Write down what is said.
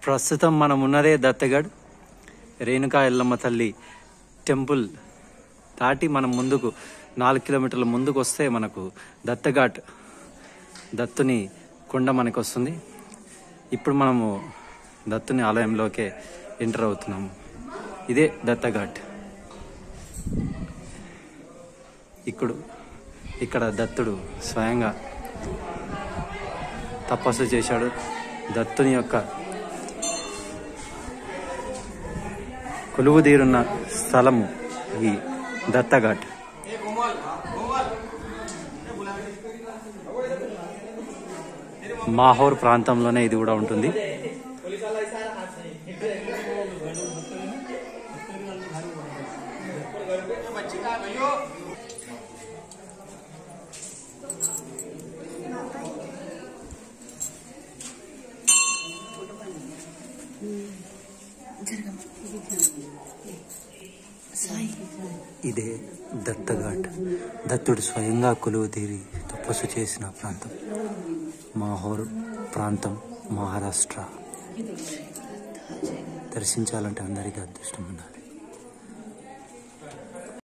ప్రస్తుతం మనం ఉన్నదే దత్తగఢ్. రేణుకా ఎల్లమ్మ తల్లి టెంపుల్ దాటి మనం ముందుకు 4 కిలోమీటర్ల ముందుకు వస్తే మనకు దత్తఘాట్, దత్తుని కొండ మనకు వస్తుంది. ఇప్పుడు మనము దత్తుని ఆలయంలోకే ఎంటర్ అవుతున్నాము. ఇదే దత్తఘాట్. ఇక్కడ దత్తుడు స్వయంగా తపస్సు చేశాడు. దత్తుని యొక్క కొలువుదీరున్న స్థలము ఈ దత్తఘాట్. మాహోర్ ప్రాంతంలోనే ఇది కూడా ఉంటుంది. ఇదే దత్తఘాట్. దత్తుడు స్వయంగా కొలువు తీరి తపస్సు చేసిన ప్రాంతం మాహోర్ ప్రాంతం, మహారాష్ట్ర. దర్శించాలంటే అందరికీ అదృష్టం ఉండాలి.